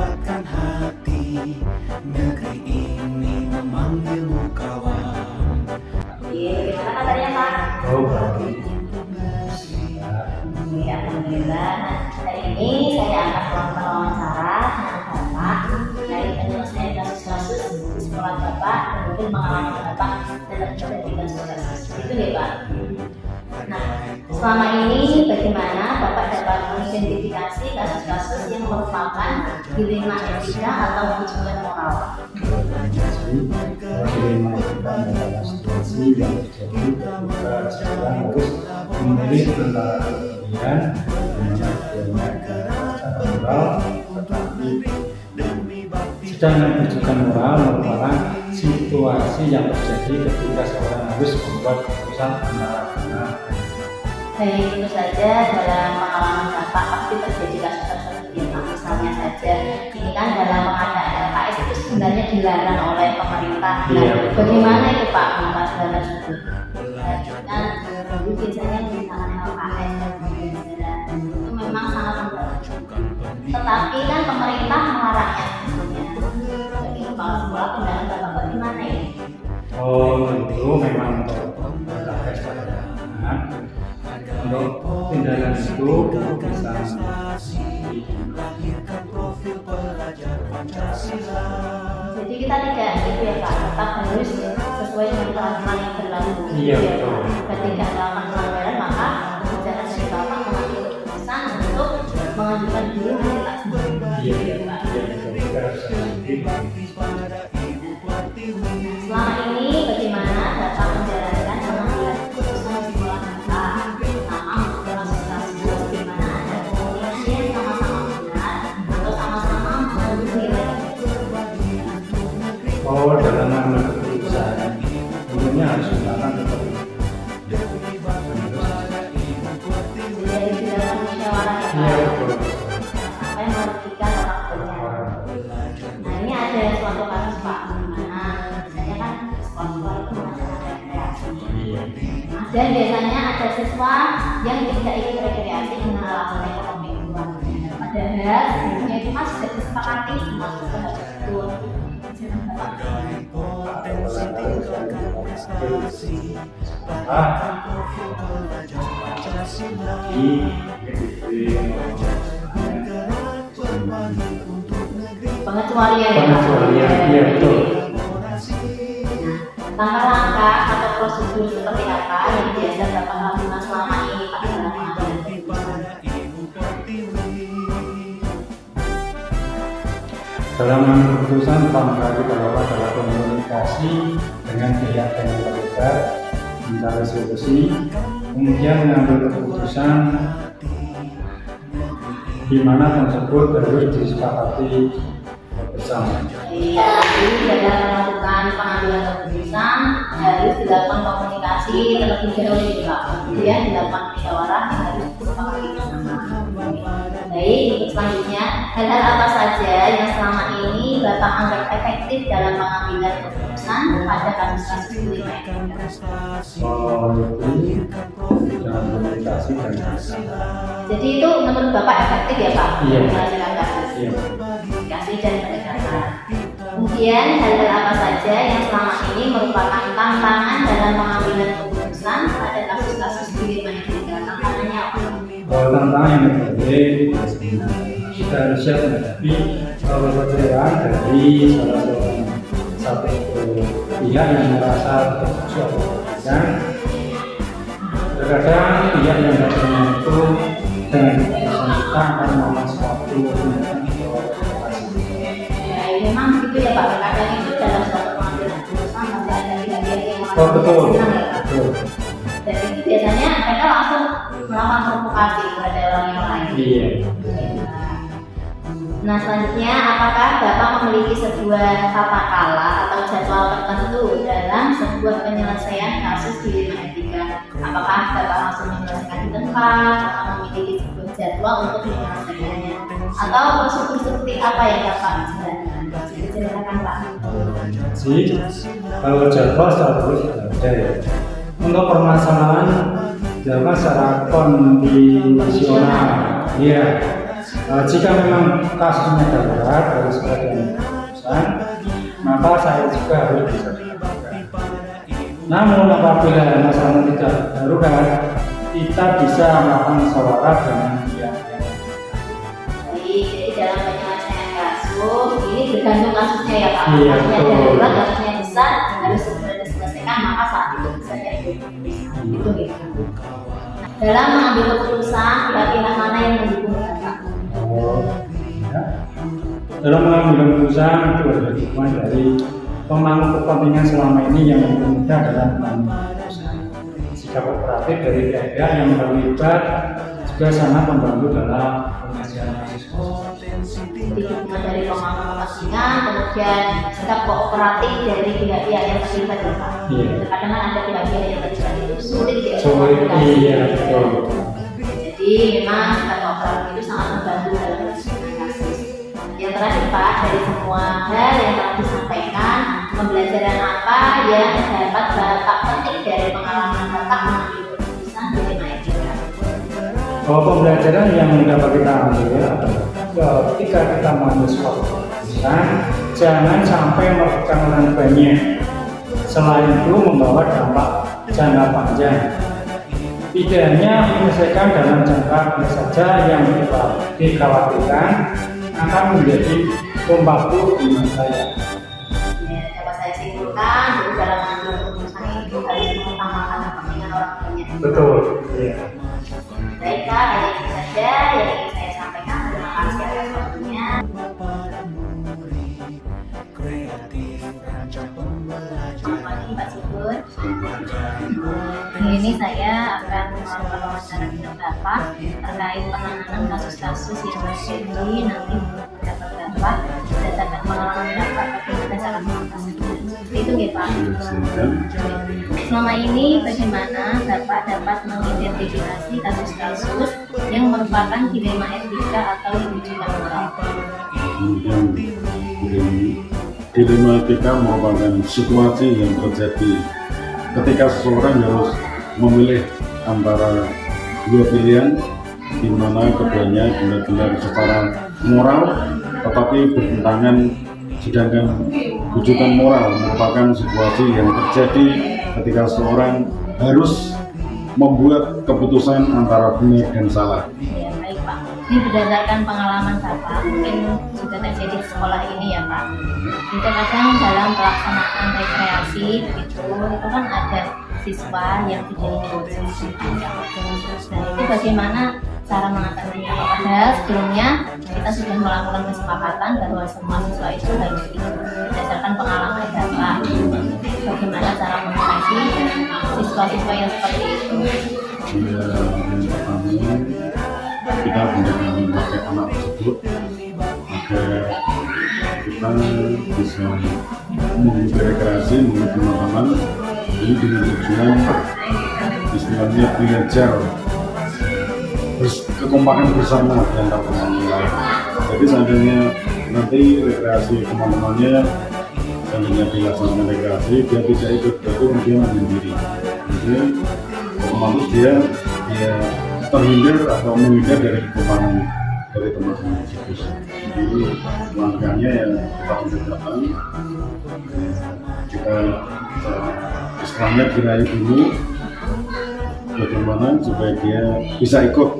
menggerakkan hati, negeri ini memanggilmu kawan. Gimana kabarnya Pak? Oh, baik. Alhamdulillah. Hari ini saya akan melakukan wawancara dengan Bapak dari penyelesaian kasus-kasus di sekolah Bapak dan mungkin pengalaman Bapak dalam menghadapi kasus-kasus. Itu ya Pak. Nah, selama ini bagaimana Bapak dapat mengidentifikasi kasus-kasus yang merupakan dilema etika atau ujian moral? Dilema etika adalah situasi yang terjadi ketika seseorang harus memilih antara kemudian secara moral, tetapi sedang ujian moral merupakan situasi yang terjadi ketika seorang harus membuat keputusan antara benar. Baik, tentu saja dalam pengalaman Bapak pasti terjadi kasus-kasus seperti itu. Misalnya saja, ini kan dalam pengadaan LKS itu sebenarnya dilarang oleh pemerintah. Iya. Bagaimana itu Pak hal tersebut? Kan dulu biasanya misalkan LKS dan pembelajaran itu memang sangat membantu. Tetapi kan pemerintah melarangnya sebetulnya. Bagi kepala sekolah pandangan Bapak bagaimana ya? Oh, itu memang LKS anak. Untuk tindakan itu bisa jadi kita tidak gitu ya Pak, tetap harus sesuai dengan peraturan yang berlaku. Iya betul. Ketika melakukan pelanggaran maka kebijakan dari Bapak mengambil keputusan untuk mengajukan diri hasil aksi. Iya Pak. Kita harus Selama ini bagaimana Bapak menjalankan pengambilan keputusan di sekolah Bapak? Pertama, kasus-kasus di mana ada komunikasi yang sama-sama benar atau sama-sama mengambil nilai. Oh, dalam mengambil keputusan tentunya harus menggunakan Jadi dilakukan musyawarah ya Iya Pak, betul. sampai merugikan orang banyak. Nah ini ada suatu kasus Pak, dimana biasanya kan sekolah-sekolah itu mengadakan rekreasi. Iya. Dan biasanya ada siswa yang tidak ikut rekreasi dengan alasan ekonomi keluarga. Padahal sebelumnya itu mas sudah disepakati semua siswa harus ikut. Pengecualian ya Pak. Pengecualian, iya betul. Langkah-langkah atau prosedur seperti apa yang biasa Bapak lakukan selama ini Pak dalam pengambilan keputusan? Dalam mengambil keputusan pertama kali Bapak adalah komunikasi dengan pihak yang terlibat, mencari solusi, kemudian mengambil keputusan di mana tersebut harus disepakati bersama. Iya, jadi dalam melakukan pengambilan keputusan harus dilakukan komunikasi terlebih dahulu ya Pak. Kemudian dilakukan musyawarah yang harus disepakati bersama. Baik, untuk selanjutnya hal-hal apa saja yang selama ini Bapak anggap efektif dalam pengambilan keputusan pada kasus-kasus dilema etika? Oh, itu dengan komunikasi dan Jadi itu menurut Bapak efektif ya Pak? Iya. Menyelesaikan kasus. Iya. Komunikasi dan pendekatan. Kemudian hal-hal apa saja yang selama ini merupakan tantangan dalam pengambilan keputusan pada kasus-kasus dilema etika? Tantangannya apa? tantangan yang terjadi kita harus siap menghadapi perbedaan dari satu pihak yang merasa terjadi dan terkadang pihak yang datangnya itu dengan keputusan kita akan melakukan suatu tindakan Ya, memang begitu ya Pak. Kadang itu dalam suatu pengambilan keputusan masih ada pihak-pihak yang merasa Oh betul, tidak senang ya Pak. betul. Dan itu biasanya mereka langsung melakukan provokasi kepada orang yang lain. Iya. Nah selanjutnya, apakah Bapak memiliki sebuah tata kala atau jadwal tertentu dalam sebuah penyelesaian kasus dilema etika? Apakah Bapak langsung menyelesaikan di tempat atau memiliki sebuah jadwal untuk menyelesaikannya? Atau prosedur seperti apa yang Bapak jalankan? Diceritakan Pak. Jadi kalau jadwal secara terus ada ya. Untuk permasalahan dilakukan secara kondisional, ya Jika memang kasusnya darurat harus ada keputusan, maka saya juga harus bisa dilakukan. Namun apabila masalah tidak darurat, kita bisa melakukan musyawarah dengan pihak yang Jadi dalam penyelesaian kasus ini bergantung kasusnya ya Pak. Iya, Kasusnya betul. darurat, kasusnya besar harus segera diselesaikan, maka saat itu bisa jadi itu gitu. Dalam mengambil keputusan, pihak-pihak mana yang mendukung Bapak? Ya. Dalam mengambil keputusan itu ada dukungan dari pemangku kepentingan selama ini yang bekerja dalam mengambil keputusan. Sikap kooperatif dari pihak yang terlibat juga sangat membantu dalam penyelesaian kasus-kasus. Jadi dukungan dari pemangku kepentingan, kemudian sikap kooperatif dari pihak-pihak yang terlibat ya Pak. Iya. Kadang kan ada pihak-pihak yang terlibat itu sulit ya. Sulit, iya betul. Jadi memang sikap kooperatif itu sangat membantu dalam penyelesaian kasus. Yang terakhir Pak, dari semua hal yang telah disampaikan, pembelajaran apa yang dapat Bapak petik dari pengalaman Bapak mengambil keputusan di tema etika? Bahwa pembelajaran yang dapat kita ambil adalah ketika kita mengambil suatu keputusan, jangan sampai merugikan orang banyak. Selain itu membawa dampak jangka panjang. Tidak hanya menyelesaikan dalam jangka pendek saja yang dikhawatirkan akan menjadi pembaku di masa yang Ya, dapat saya simpulkan, jadi dalam mengambil keputusan itu harus mengutamakan kepentingan orang banyak. betul. Iya. Baik Pak, hanya itu saja yang ingin saya sampaikan. Terima kasih atas waktunya. Selamat pagi Pak Subur. Ini saya akan melakukan wawancara dengan Bapak terkait penanganan kasus-kasus yang terjadi nanti dapat Bapak berdasarkan pengalaman Bapak tapi berdasarkan pengalaman itu ya Pak. Selama ini bagaimana Bapak dapat mengidentifikasi kasus-kasus yang merupakan dilema etika atau rujukan moral? Dilema etika merupakan situasi yang terjadi ketika seseorang harus memilih antara dua pilihan di mana keduanya benar-benar secara moral tetapi bertentangan, sedangkan rujukan moral merupakan situasi yang terjadi ketika seseorang harus membuat keputusan antara benar dan salah. Ya, baik Pak. Ini berdasarkan pengalaman Bapak, mungkin sudah terjadi di sekolah ini ya Pak. Itu kadang dalam pelaksanaan rekreasi itu kan ada siswa yang tidak ikut. Nah itu bagaimana cara mengatasinya? Padahal sebelumnya kita sudah melakukan kesepakatan bahwa semua siswa itu harus ikut. Berdasarkan pengalaman Bapak, bagaimana cara mengatasi siswa-siswa yang seperti itu? Ya, yang pertama kita benar-benar memakai anak tersebut agar kita bisa mengikuti rekreasi, mengikuti teman-teman ini dengan tujuan istilahnya belajar kekompakan bersama di antara teman-teman lain. Jadi seandainya nanti rekreasi teman-temannya seandainya dilaksanakan rekreasi dia tidak ikut, berarti dia menyendiri. Jadi otomatis dia terhindar atau menghindar dari kekompakan dari teman-teman tersebut. Jadi langkahnya ya kita pendekatan, kita istilahnya dirayu dulu bagaimana supaya dia bisa ikut.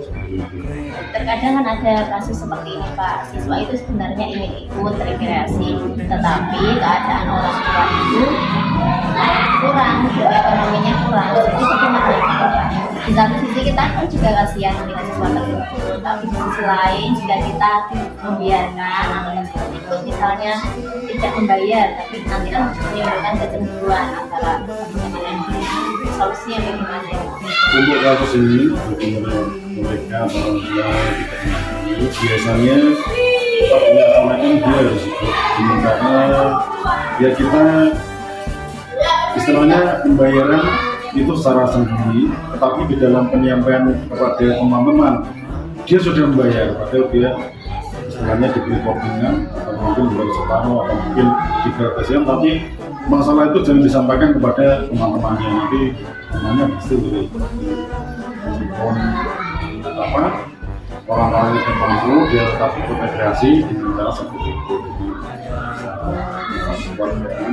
Terkadang kan ada kasus seperti ini Pak, siswa itu sebenarnya ingin ikut rekreasi, tetapi keadaan orang tua itu kurang, ekonominya kurang, jadi bagaimana Pak? Di satu sisi kita kan juga kasihan dengan siswa tersebut, tapi di sisi lain jika kita membiarkan anggota siswa ikut misalnya tidak membayar, tapi nanti kan menimbulkan kecemburuan antara teman-teman. Solusinya bagaimana ya? Untuk kasus ini bagaimana mereka orang tua ini biasanya punya dia harus ikut karena ya kita istilahnya pembayaran itu secara sendiri, tetapi di dalam penyampaian kepada teman-teman dia sudah membayar, padahal dia istilahnya diberi kopinya atau mungkin diberi separuh atau mungkin digratiskan, tapi masalah itu jangan disampaikan kepada teman-temannya, nanti temannya pasti dari orang-orang tertentu dia tetap terintegrasi dengan cara seperti itu. Keluargaan mereka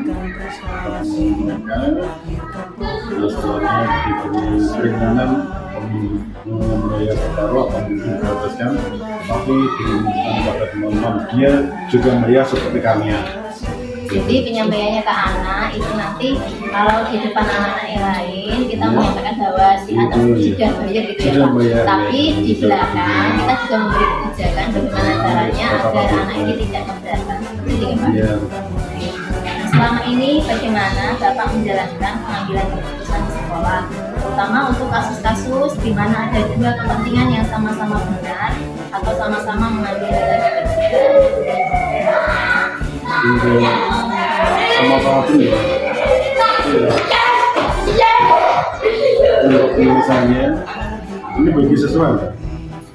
terus setelahnya diberi keringanan membayar separuh atau mungkin gratiskan, tapi diumumkan pada teman-teman dia juga meriah seperti kalian. Jadi penyampaiannya ke anak itu nanti kalau di depan anak-anak yang lain kita menyampaikan bahwa si anak sudah bayar gitu ya Pak. Tapi di belakang kita juga memberi kebijakan bagaimana caranya agar anak ini tidak keberatan. Seperti itu Pak. Selama ini bagaimana Bapak menjalankan pengambilan keputusan di sekolah, terutama untuk kasus-kasus di mana ada dua kepentingan yang sama-sama benar atau sama-sama mengambil nilai kepentingan. Sama-sama benar. Untuk misalnya ini bagi siswa ya?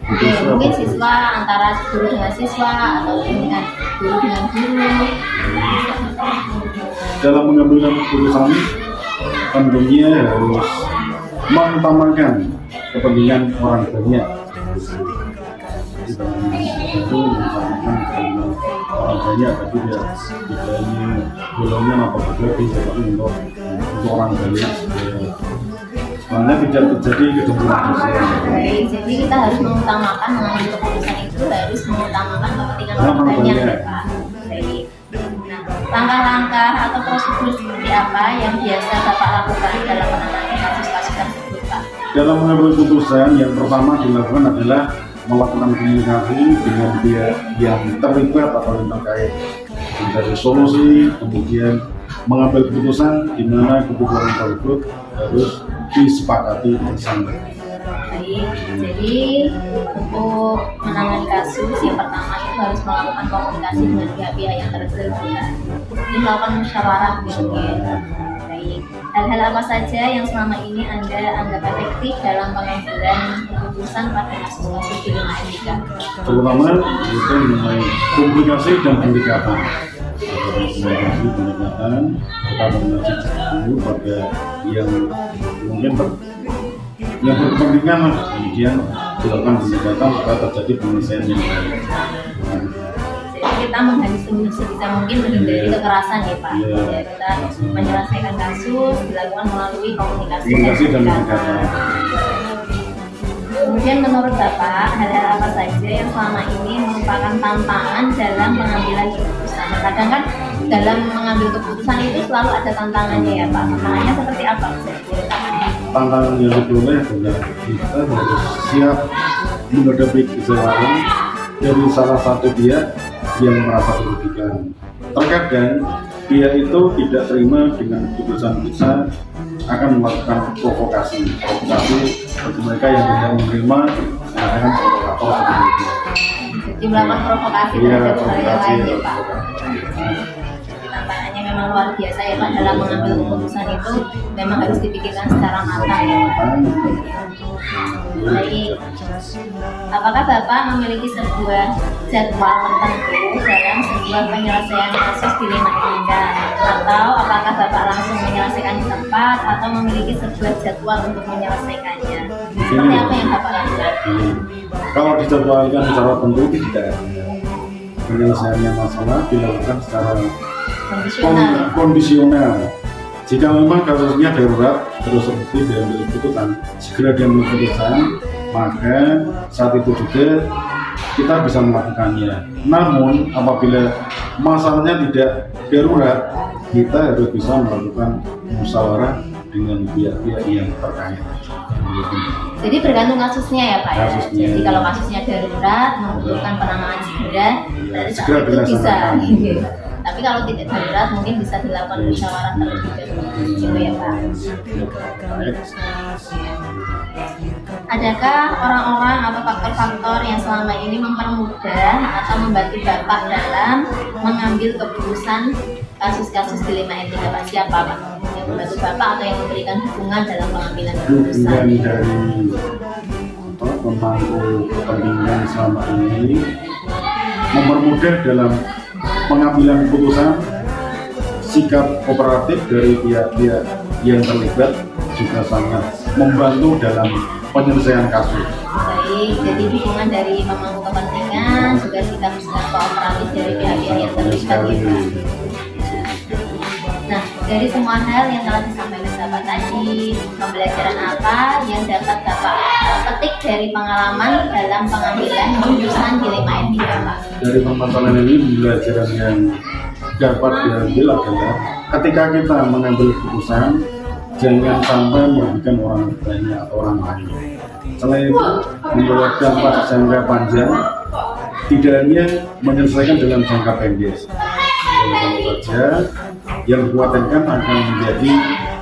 Mungkin siswa antara guru dengan siswa atau dengan guru dengan guru. Dalam mengambil keputusan tentunya harus mengutamakan kepentingan orang banyak. Itu mengutamakan kepentingan orang banyak, tapi tidak hanya golongan atau berlebih, tapi untuk orang banyak. Karena tidak terjadi kedempuan sosial. Baik, jadi kita harus mengutamakan mengambil keputusan itu harus mengutamakan kepentingan orang banyak ya Pak. Baik. Nah, langkah-langkah atau prosedur seperti apa yang biasa Bapak lakukan dalam menangani kasus-kasus tersebut Pak? Dalam mengambil keputusan yang pertama dilakukan adalah melakukan komunikasi dengan pihak yang terlibat atau yang terkait, mencari solusi, kemudian mengambil keputusan di mana keputusan tersebut harus disepakati bersama. Baik, jadi untuk menangani kasus yang pertama itu harus melakukan komunikasi dengan pihak-pihak yang terlibat. Ini melakukan musyawarah gitu ya. Baik, hal-hal apa saja yang selama ini Anda anggap efektif dalam pengambilan keputusan pada kasus-kasus di lingkungan Etika? Terutama itu mengenai komunikasi dan pendekatan. Komunikasi pendekatan kita mengajak dulu pada yang mungkin yang berkepentingan, kemudian dilakukan pendekatan supaya terjadi penyelesaian yang baik. Jadi kita menghabiskan sebisa mungkin menghindari kekerasan ya Pak. Ya, kita menyelesaikan kasus dilakukan melalui komunikasi dan pendekatan. Kemudian menurut Bapak, hal-hal apa saja yang selama ini merupakan tantangan dalam pengambilan keputusan? Kadang kan dalam mengambil keputusan itu selalu ada tantangannya ya Pak. Tantangannya seperti apa? Tantangan yang kedua adalah kita harus siap menghadapi kekecewaan dari salah satu pihak yang merasa dirugikan. Terkadang pihak itu tidak terima dengan keputusan kita, akan melakukan provokasi bagi mereka yang tidak menerima mengadakan provokator seperti itu. Jadi melakukan provokasi terhadap hal yang lain ya Pak. Tantangannya memang luar biasa ya Pak, dalam mengambil keputusan itu memang harus dipikirkan secara matang ya Pak. Baik, apakah Bapak memiliki sebuah jadwal tertentu dalam sebuah penyelesaian kasus di lingkungan Etika, atau apakah Bapak langsung menyelesaikan di tempat atau memiliki sebuah jadwal untuk menyelesaikannya? Seperti apa yang Bapak lakukan? Kalau dijadwalkan secara tentu tidak, penyelesaiannya masalah dilakukan secara kondisional. Jika memang kasusnya darurat terus seperti diambil keputusan, segera diambil keputusan, maka saat itu juga kita bisa melakukannya. Namun apabila masalahnya tidak darurat, kita harus bisa melakukan musyawarah dengan pihak-pihak yang terkait. Jadi bergantung kasusnya ya Pak ya. Kasusnya. Jadi kalau kasusnya darurat membutuhkan penanganan segera, dari saat segera itu bisa. dilaksanakan. Tapi kalau tidak darurat mungkin bisa dilakukan musyawarah terlebih dahulu, gitu ya Pak. Adakah orang-orang atau faktor-faktor yang selama ini mempermudah atau membantu Bapak dalam mengambil keputusan kasus-kasus dilema etika Pak? Siapa Pak? Yang membantu Bapak atau yang memberikan dukungan dalam pengambilan keputusan? Dukungan dari pemangku kepentingan selama ini mempermudah dalam pengambilan keputusan, sikap kooperatif dari pihak-pihak yang terlibat juga sangat membantu dalam penyelesaian kasus. baik. Jadi dukungan dari pemangku kepentingan juga sikap kooperatif dari pihak-pihak yang terlibat ya Pak. Nah, dari semua hal yang telah disampaikan Bapak tadi, pembelajaran apa yang dapat Bapak petik dari pengalaman dalam pengambilan jurusan Dilema Etika Pak? Dari permasalahan ini, pembelajaran yang dapat diambil adalah ketika kita mengambil keputusan, jangan sampai merugikan orang lainnya atau orang lain. Selain itu, membawa dampak jangka panjang, tidak hanya menyelesaikan dalam jangka pendek. Tentu saja yang dikhawatirkan akan menjadi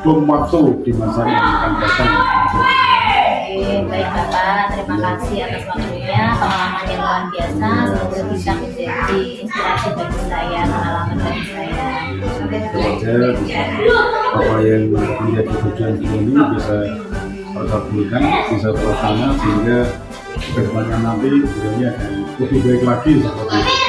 bom waktu di masa yang akan datang. Oke, baik Bapak, terima kasih atas waktunya, pengalaman yang luar biasa, semoga bisa menjadi inspirasi bagi saya, pengalaman bagi saya. Tentu saja apa yang menjadi tujuan ini bisa terkabulkan, bisa terlaksana sehingga kedepannya nanti kemudiannya akan lebih baik lagi seperti itu.